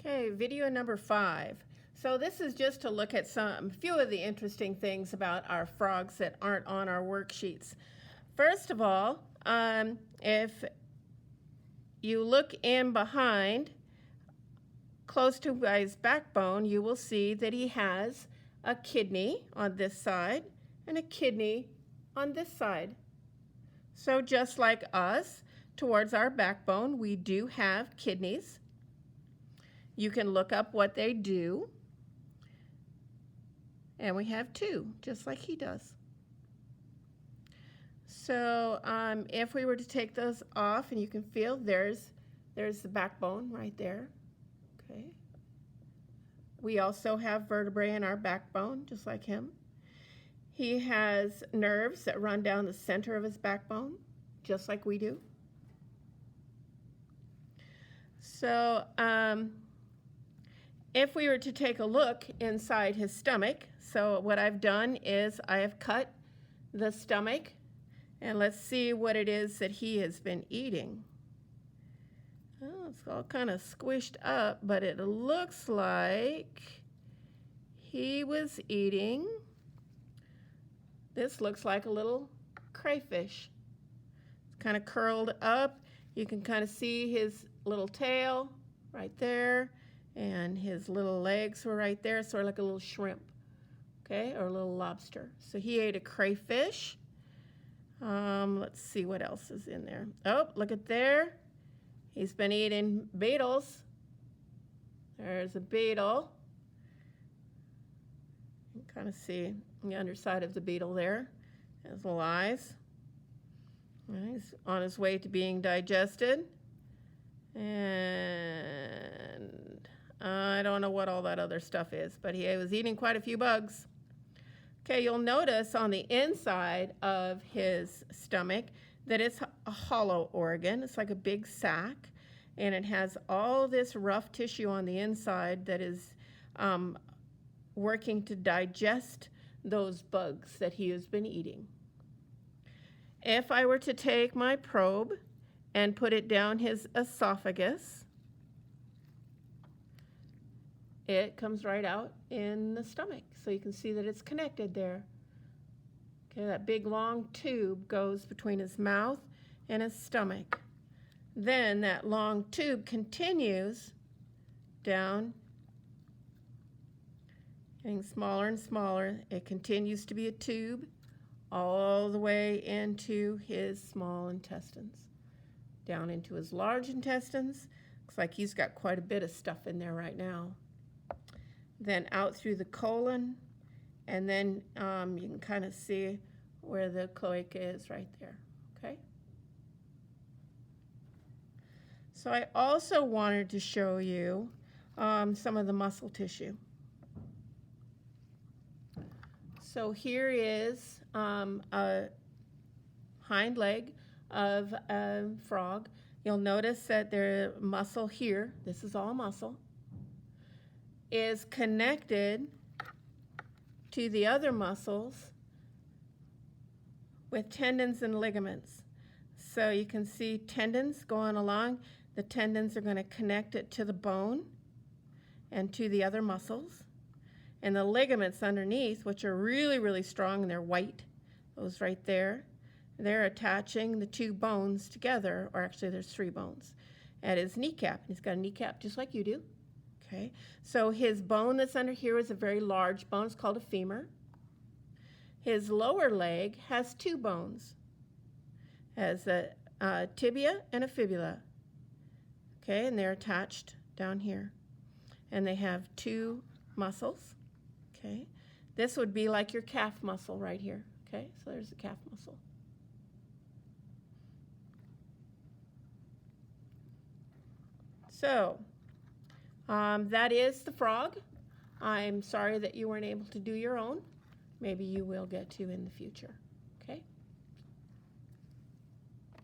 Okay, video number 5. So this is just to look at a few of the interesting things about our frogs that aren't on our worksheets. First of all, if you look in behind, close to his backbone, you will see that he has a kidney on this side and a kidney on this side. So just like us, towards our backbone, we do have kidneys. You can look up what they do. And we have 2, just like he does. So if we were to take those off, and you can feel there's the backbone right there. Okay. We also have vertebrae in our backbone, just like him. He has nerves that run down the center of his backbone, just like we do. So if we were to take a look inside his stomach, so what I've done is I have cut the stomach, and let's see what it is that he has been eating. Oh, it's all kind of squished up, but it looks like he was eating, this looks like a little crayfish. It's kind of curled up. You can kind of see his little tail right there, and his little legs were right there, sort of like a little shrimp, okay, or a little lobster. So he ate a crayfish. Let's see what else is in there. Oh, look at there. He's been eating beetles. There's a beetle. You can kind of see the underside of the beetle there. His little eyes. He's on his way to being digested. And I don't know what all that other stuff is, but he was eating quite a few bugs. Okay, you'll notice on the inside of his stomach that it's a hollow organ. It's like a big sac, and it has all this rough tissue on the inside that is working to digest those bugs that he has been eating. If I were to take my probe and put it down his esophagus, it comes right out in the stomach. So you can see that it's connected there. Okay, that big long tube goes between his mouth and his stomach. Then that long tube continues down, getting smaller and smaller. It continues to be a tube all the way into his small intestines, down into his large intestines. Looks like he's got quite a bit of stuff in there right now. Then out through the colon, and then you can kind of see where the cloaca is right there, okay? So I also wanted to show you some of the muscle tissue. So here is a hind leg of a frog. You'll notice that the muscle here, this is all muscle, is connected to the other muscles with tendons and ligaments. So you can see tendons going along. The tendons are going to connect it to the bone and to the other muscles. And the ligaments underneath, which are really, really strong, and they're white, those right there, they're attaching the 2 bones together, or actually there's 3 bones, at his kneecap. He's got a kneecap just like you do. Okay, so his bone that's under here is a very large bone. It's called a femur. His lower leg has 2 bones. Has a tibia and a fibula. Okay, and they're attached down here. And they have 2 muscles. Okay, this would be like your calf muscle right here. Okay, so there's the calf muscle. So that is the frog. I'm sorry that you weren't able to do your own. Maybe you will get to in the future.